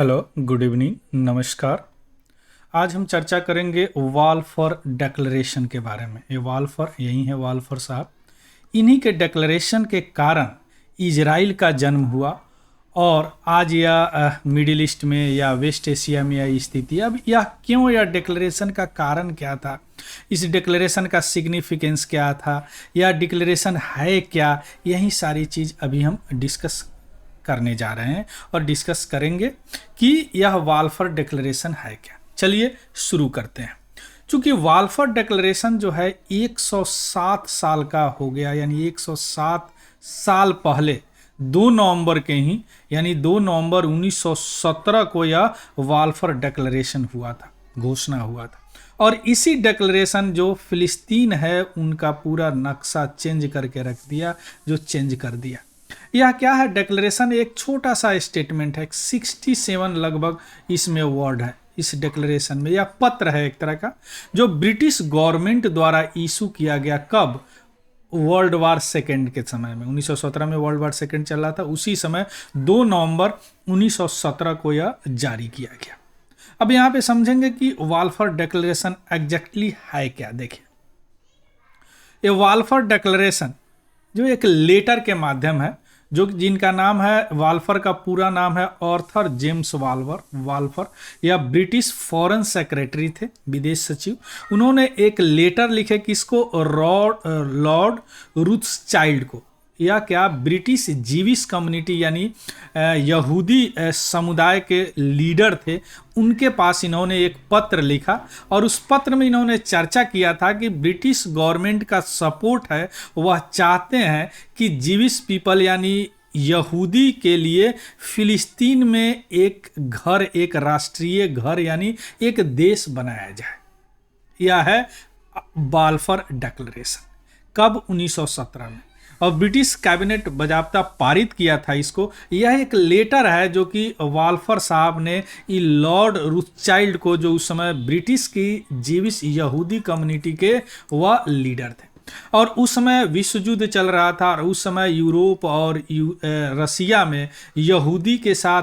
Hello, good evening, नमस्कार। आज हम चर्चा करेंगे वालफर डेक्लरेशन के बारे में। ये वालफर यही है, वालफर साहब। इन्हीं के डेक्लरेशन के कारण इजराइल का जन्म हुआ और आज यह मिडिल ईस्ट में या वेस्ट एशिया में यह स्थिति है। अब यह क्यों, यह डेक्लरेशन का कारण क्या था, इस डेक्लरेशन का सिग्निफिकेंस क्या था, यह डिक्लेरेशन है क्या, यही सारी चीज़ अभी हम डिस्कस करने जा रहे हैं और डिस्कस करेंगे कि यह वालफर डेक्लरेशन है क्या। चलिए शुरू करते हैं। चूंकि वालफर डेक्लरेशन जो है 107 साल का हो गया, यानी 107 साल पहले 2 नवंबर के ही, यानी 2 नवंबर 1917 को यह वालफर डेक्लरेशन हुआ था, घोषणा हुआ था। और इसी डेक्लरेशन जो फिलिस्तीन है उनका पूरा नक्शा चेंज करके रख दिया, जो चेंज कर दिया। यह क्या है, डेक्लरेशन एक छोटा सा स्टेटमेंट है, 67 लगभग इसमें वर्ड है इस डेक्लरेशन में। यह पत्र है एक तरह का, जो ब्रिटिश गवर्नमेंट द्वारा इशू किया गया। कब? वर्ल्ड वार सेकेंड के समय में, 1917 में वर्ल्ड वार सेकेंड चल रहा था, उसी समय 2 नवंबर 1917 को यह जारी किया गया। अब यहाँ पे समझेंगे कि वालफर डेक्लरेशन एग्जैक्टली है क्या। देखिए, ये वालफर डेक्लरेशन जो एक लेटर के माध्यम है, जो जिनका नाम है, वालफर का पूरा नाम है आर्थर जेम्स वालफर। या ब्रिटिश फॉरेन सेक्रेटरी थे, विदेश सचिव। उन्होंने एक लेटर लिखे किसको? लॉर्ड रूथस्चाइल्ड को। या क्या, ब्रिटिश जीविश कम्युनिटी यानी यहूदी समुदाय के लीडर थे, उनके पास इन्होंने एक पत्र लिखा और उस पत्र में इन्होंने चर्चा किया था कि ब्रिटिश गवर्नमेंट का सपोर्ट है, वह चाहते हैं कि जीविश पीपल यानी यहूदी के लिए फिलिस्तीन में एक घर, एक राष्ट्रीय घर यानी एक देश बनाया जाए। यह है बाल्फर डेक्लरेशन। कब? 1917 में। और ब्रिटिश कैबिनेट बजाबता पारित किया था इसको। यह एक लेटर है जो कि वालफर साहब ने लॉर्ड रूथचाइल्ड को, जो उस समय ब्रिटिश की जीविश यहूदी कम्युनिटी के वह लीडर थे, और उस समय विश्व युद्ध चल रहा था और उस समय यूरोप और रसिया में यहूदी के साथ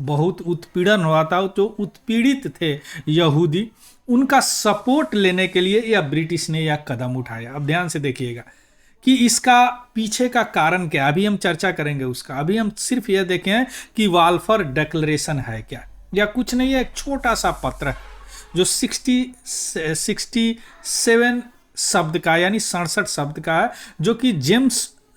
बहुत उत्पीड़न हुआ था। जो उत्पीड़ित थे यहूदी, उनका सपोर्ट लेने के लिए यह ब्रिटिश ने यह कदम उठाया। अब ध्यान से देखिएगा कि इसका पीछे का कारण क्या, अभी हम चर्चा करेंगे उसका। अभी हम सिर्फ यह देखें कि वालफर डेक्लरेशन है क्या। या कुछ नहीं है, एक छोटा सा पत्र है जो 67 शब्द का, यानी 67 शब्द का है, जो कि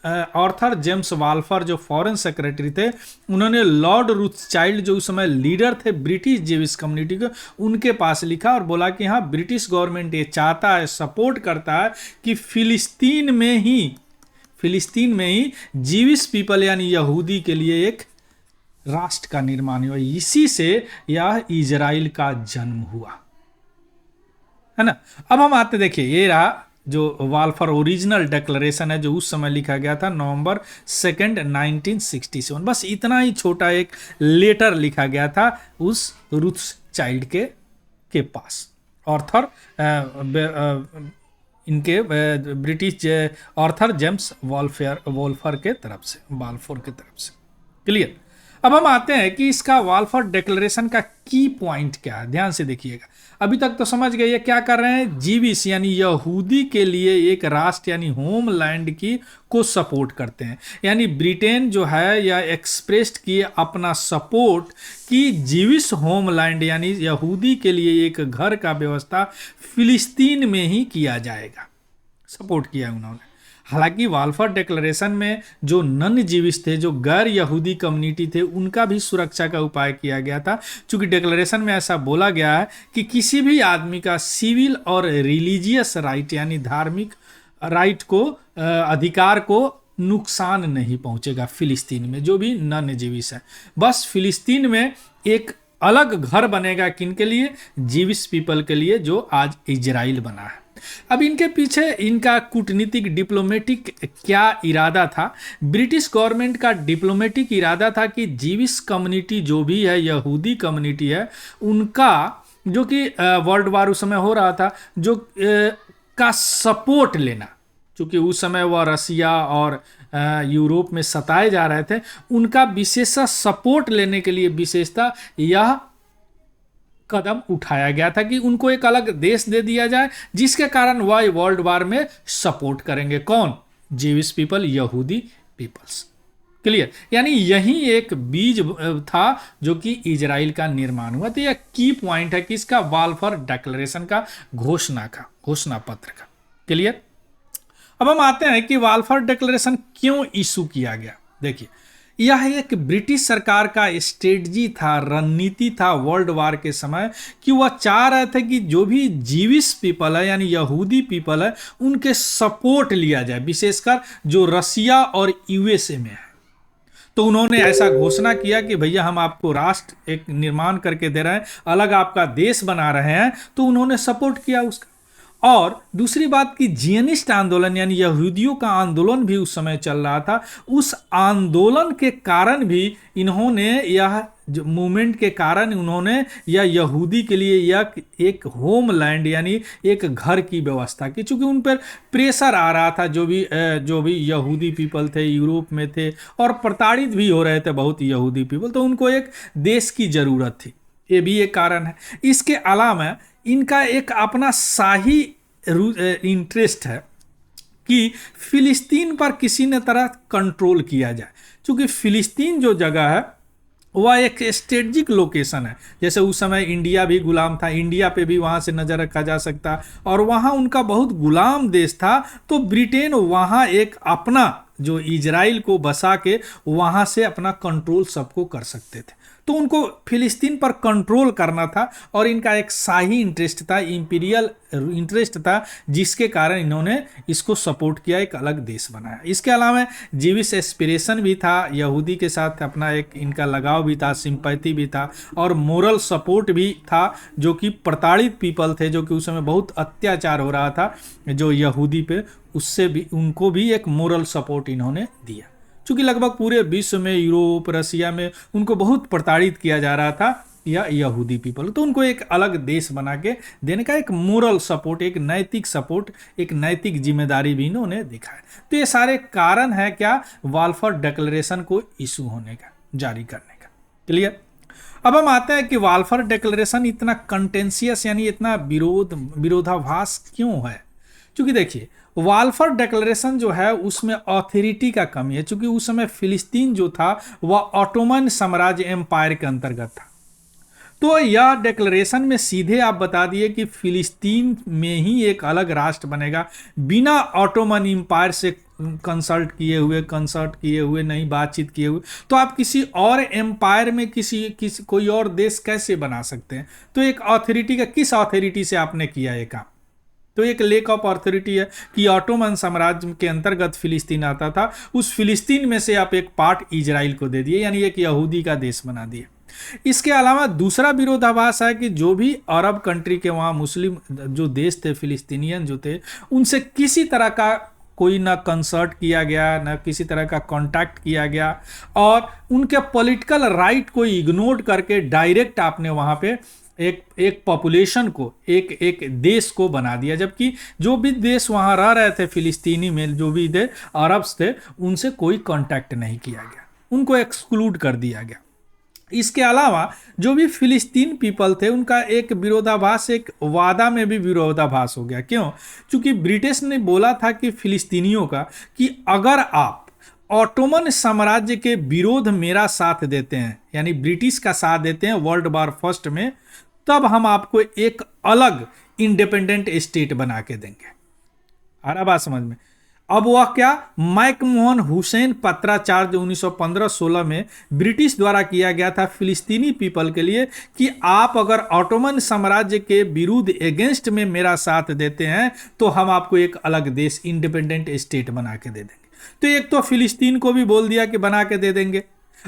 आर्थर जेम्स वालफर जो फॉरेन सेक्रेटरी थे, उन्होंने लॉर्ड रूथचाइल्ड जो उस समय लीडर थे ब्रिटिश जीविश कम्युनिटी के, उनके पास लिखा और बोला कि हाँ, ब्रिटिश गवर्नमेंट ये चाहता है, सपोर्ट करता है कि फिलिस्तीन में ही जीविश पीपल यानी यहूदी के लिए एक राष्ट्र का निर्माण हुआ। इसी से यह इजराइल का जन्म हुआ, है ना। अब हम आते, देखिए ये रहा जो वालफर ओरिजिनल डेक्लरेशन है, जो उस समय लिखा गया था नवंबर 2, 1967। बस इतना ही छोटा एक लेटर लिखा गया था उस रूथचाइल्ड के पास, आर्थर इनके ब्रिटिश आर्थर जेम्स वालफर के तरफ से। क्लियर। अब हम आते हैं कि इसका वालफर डेक्लरेशन का की पॉइंट क्या है। ध्यान से देखिएगा, अभी तक तो समझ गए ये क्या कर रहे हैं, जीविश यानी यहूदी के लिए एक राष्ट्र यानी होमलैंड को सपोर्ट करते हैं। यानी ब्रिटेन जो है यह एक्सप्रेस्ड किए अपना सपोर्ट कि जीविश होमलैंड यानी यहूदी के लिए एक घर का व्यवस्था फिलिस्तीन में ही किया जाएगा, सपोर्ट किया उन्होंने। हालांकि वालफर डेक्लरेशन में जो नन जीविश थे, जो गैर यहूदी कम्युनिटी थे, उनका भी सुरक्षा का उपाय किया गया था। चूंकि डेक्लरेशन में ऐसा बोला गया है कि किसी भी आदमी का सिविल और रिलीजियस राइट यानी धार्मिक राइट को, अधिकार को नुकसान नहीं पहुंचेगा फिलिस्तीन में, जो भी नन जीविश है। बस फिलिस्तीन में एक अलग घर बनेगा, किनके लिए? जीविश पीपल के लिए, जो आज इजराइल बना है। अब इनके पीछे इनका कूटनीतिक डिप्लोमेटिक क्या इरादा था? ब्रिटिश गवर्नमेंट का डिप्लोमेटिक इरादा था कि जीविश कम्युनिटी जो भी है, यहूदी कम्युनिटी है, उनका जो कि वर्ल्ड वार उस समय हो रहा था, जो का सपोर्ट लेना। चूँकि उस समय वह रसिया और यूरोप में सताए जा रहे थे, उनका विशेष सपोर्ट लेने के लिए विशेषता यह कदम उठाया गया था कि उनको एक अलग देश दे दिया जाए, जिसके कारण वह वर्ल्ड वार में सपोर्ट करेंगे। कौन? जीविश पीपल, यहूदी पीपल्स। क्लियर? यानी यही एक बीज था जो कि इजराइल का निर्माण हुआ। तो यह की पॉइंट है कि इसका बाल्फर डिक्लेरेशन का घोषणा पत्र का। क्लियर? अब हम आते हैं कि बाल्फर डिक्लेरेशन क्यों इशू किया गया। देखिए, यह एक ब्रिटिश सरकार का स्ट्रेटजी था, रणनीति था वर्ल्ड वार के समय, कि वह चाह रहे थे कि जो भी जीविश पीपल है यानी यहूदी पीपल है उनके सपोर्ट लिया जाए, विशेषकर जो रसिया और यूएसए में है। तो उन्होंने ऐसा घोषणा किया कि भैया हम आपको राष्ट्र एक निर्माण करके दे रहे हैं, अलग आपका देश बना रहे हैं। तो उन्होंने सपोर्ट किया उसका। और दूसरी बात कि जियनिस्ट आंदोलन यानी यहूदियों का आंदोलन भी उस समय चल रहा था। उस आंदोलन के कारण भी इन्होंने यह मूवमेंट के कारण उन्होंने यह यहूदी के लिए यह एक होमलैंड यानी एक घर की व्यवस्था की। चूंकि उन पर प्रेशर आ रहा था, जो भी यहूदी पीपल थे यूरोप में थे और प्रताड़ित भी हो रहे थे बहुत यहूदी पीपल, तो उनको एक देश की जरूरत थी। ये भी एक कारण है। इसके अलावा इनका एक अपना शाही इंटरेस्ट है कि फिलिस्तीन पर किसी न तरह कंट्रोल किया जाए। क्योंकि फिलिस्तीन जो जगह है वह एक स्ट्रेटजिक लोकेशन है। जैसे उस समय इंडिया भी गुलाम था, इंडिया पे भी वहाँ से नज़र रखा जा सकता, और वहाँ उनका बहुत गुलाम देश था। तो ब्रिटेन वहाँ एक अपना जो इजराइल को बसा के वहाँ से अपना कंट्रोल सबको कर सकते थे। तो उनको फिलिस्तीन पर कंट्रोल करना था और इनका एक शाही इंटरेस्ट था, इंपीरियल इंटरेस्ट था, जिसके कारण इन्होंने इसको सपोर्ट किया, एक अलग देश बनाया। इसके अलावा जीविश एस्पिरेशन भी था, यहूदी के साथ अपना एक इनका लगाव भी था, सिंपैथी भी था और मोरल सपोर्ट भी था। जो कि प्रताड़ित पीपल थे, जो कि उस समय बहुत अत्याचार हो रहा था जो यहूदी पे, उससे भी उनको भी एक मोरल सपोर्ट इन्होंने दिया। चूँकि लगभग पूरे विश्व में, यूरोप, रसिया में उनको बहुत प्रताड़ित किया जा रहा था या यहूदी पीपल, तो उनको एक अलग देश बना के देने का एक मोरल सपोर्ट, एक नैतिक सपोर्ट, एक नैतिक जिम्मेदारी भी इन्होंने दिखाया। तो ये सारे कारण है क्या बाल्फर डिक्लेरेशन को इशू होने का, जारी करने का। क्लियर? अब हम आते हैं कि बाल्फर डिक्लेरेशन इतना कंटेंशियस यानी इतना विरोधाभास क्यों है। क्योंकि देखिए, बाल्फर डिक्लेरेशन जो है उसमें ऑथोरिटी का कमी है। क्योंकि उस समय फिलिस्तीन जो था वह ऑटोमन साम्राज्य एम्पायर के अंतर्गत था। तो यह डिक्लेरेशन में सीधे आप बता दिए कि फिलिस्तीन में ही एक अलग राष्ट्र बनेगा, बिना ऑटोमन एम्पायर से कंसल्ट किए हुए नहीं, बातचीत किए हुए। तो आप किसी और एम्पायर में किसी कोई और देश कैसे बना सकते हैं? तो एक ऑथोरिटी का, किस ऑथोरिटी से आपने किया ये काम? तो एक लेक ऑफ अथॉरिटी है कि ऑटोमन साम्राज्य के अंतर्गत फिलिस्तीन आता था, उस फिलिस्तीन में से आप एक पार्ट इजराइल को दे दिए, यानी एक यहूदी का देश बना दिए। इसके अलावा दूसरा विरोधाभास है कि जो भी अरब कंट्री के वहाँ मुस्लिम जो देश थे, फिलिस्तीनियन जो थे, उनसे किसी तरह का कोई ना कंसर्ट किया गया, ना किसी तरह का कांटेक्ट किया गया, और उनके पॉलिटिकल राइट को इग्नोर करके डायरेक्ट आपने वहाँ पे एक पॉपुलेशन को, एक देश को बना दिया। जबकि जो भी देश वहाँ रह रहे थे फिलिस्तीनी में, जो भी थे अरब्स थे, उनसे कोई कांटेक्ट नहीं किया गया, उनको एक्सक्लूड कर दिया गया। इसके अलावा जो भी फिलिस्तीन पीपल थे उनका एक विरोधाभास, एक वादा में भी विरोधाभास हो गया। क्यों? क्योंकि ब्रिटिश ने बोला था कि फिलिस्तीनियों का कि अगर आप ऑटोमन साम्राज्य के विरोध मेरा साथ देते हैं, यानी ब्रिटिश का साथ देते हैं वर्ल्ड वार फर्स्ट में, तब हम आपको एक अलग इंडिपेंडेंट स्टेट बना के देंगे। आ रहा बात समझ में? अब वह क्या, मैकमोहन हुसैन पत्राचार जो 1915-16 में ब्रिटिश द्वारा किया गया था फिलिस्तीनी पीपल के लिए, कि आप अगर ऑटोमन साम्राज्य के विरुद्ध एगेंस्ट में मेरा साथ देते हैं तो हम आपको एक अलग देश, इंडिपेंडेंट स्टेट बना के दे देंगे। तो एक तो फिलिस्तीन को भी बोल दिया कि बना के दे देंगे,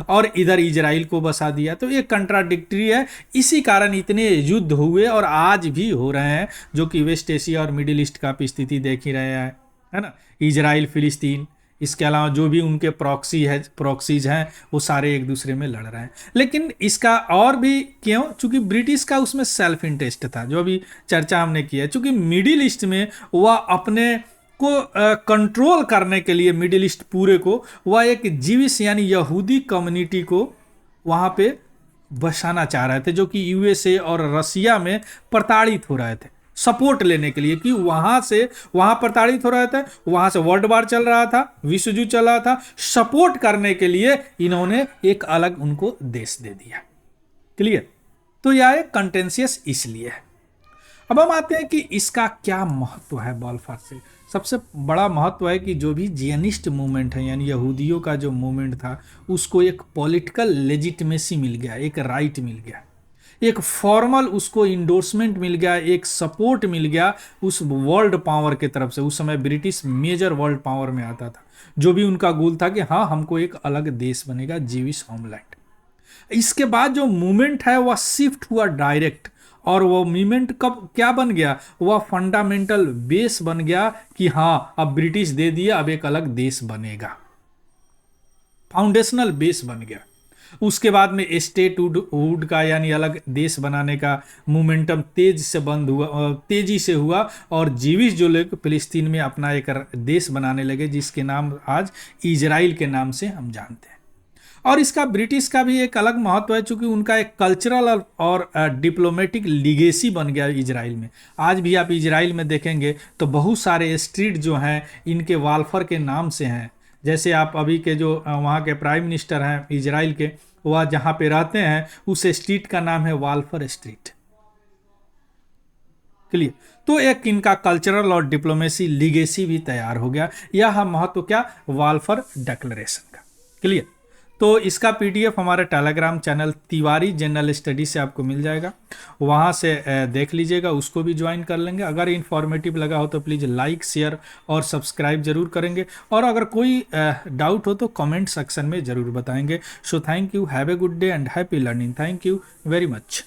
और इधर इजराइल को बसा दिया। तो ये कंट्राडिक्टरी है। इसी कारण इतने युद्ध हुए और आज भी हो रहे हैं, जो कि वेस्ट एशिया और मिडिल ईस्ट का स्थिति देख ही रहे हैं, है ना। इजराइल, फिलिस्तीन, इसके अलावा जो भी उनके प्रॉक्सीज हैं वो सारे एक दूसरे में लड़ रहे हैं। लेकिन इसका और भी क्यों? चूंकि ब्रिटिश का उसमें सेल्फ इंटरेस्ट था, जो अभी चर्चा हमने किया है। चूंकि मिडिल ईस्ट में वह अपने को कंट्रोल करने के लिए मिडिल ईस्ट पूरे को, वह एक जीविश यानी यहूदी कम्युनिटी को वहाँ पे बसाना चाह रहे थे, जो कि यूएसए और रसिया में प्रताड़ित हो रहे थे, सपोर्ट लेने के लिए कि वहां प्रताड़ित हो रहे थे, वहां से वर्ल्ड वार चल रहा था, विश्व युद्ध चल रहा था, सपोर्ट करने के लिए इन्होंने एक अलग उनको देश दे दिया। क्लियर? तो यह एक कंटेंशियस इसलिए है। अब हम आते हैं कि इसका क्या महत्व है बाल्फोर से। सबसे बड़ा महत्व है कि जो भी जियनिस्ट मूवमेंट है, यानी यहूदियों का जो मूवमेंट था, उसको एक पॉलिटिकल लेजिटिमेसी मिल गया, एक राइट मिल गया, एक फॉर्मल उसको इंडोर्समेंट मिल गया, एक सपोर्ट मिल गया उस वर्ल्ड पावर के तरफ से। उस समय ब्रिटिश मेजर वर्ल्ड पावर में आता था, जो भी उनका गोल था कि हाँ हमको एक अलग देश बनेगा, जीविश होमलैंड। इसके बाद जो मूवमेंट है वह शिफ्ट हुआ डायरेक्ट, और वो मूवमेंट कब क्या बन गया, वह फंडामेंटल बेस बन गया कि हाँ अब ब्रिटिश दे दिया, अब एक अलग देश बनेगा, फाउंडेशनल बेस बन गया। उसके बाद में स्टेटहुड का यानी अलग देश बनाने का मोमेंटम तेजी से हुआ, और जीविश जो लोग फिलिस्तीन में अपना एक देश बनाने लगे, जिसके नाम आज इजराइल के नाम से हम जानते हैं। और इसका ब्रिटिश का भी एक अलग महत्व है, चूंकि उनका एक कल्चरल और डिप्लोमेटिक लीगेसी बन गया इजराइल में। आज भी आप इजराइल में देखेंगे तो बहुत सारे स्ट्रीट जो हैं इनके वाल्फर के नाम से हैं। जैसे आप अभी के जो वहाँ के प्राइम मिनिस्टर हैं इजराइल के, वह जहाँ पे रहते हैं उस स्ट्रीट का नाम है वाल्फर स्ट्रीट। क्लियर? तो एक इनका कल्चरल और डिप्लोमेसी लीगेसी भी तैयार हो गया। यह महत्व क्या, वाल्फर डिक्लेरेशन का। क्लियर? तो इसका पीडीएफ हमारे Telegram channel Tiwari general study से आपको मिल जाएगा, वहाँ से देख लीजिएगा, उसको भी ज्वाइन कर लेंगे। अगर इन्फॉर्मेटिव लगा हो तो प्लीज़ लाइक शेयर और सब्सक्राइब जरूर करेंगे, और अगर कोई डाउट हो तो कमेंट सेक्शन में ज़रूर बताएंगे। So thank you, have a good day and happy learning. Thank you very much.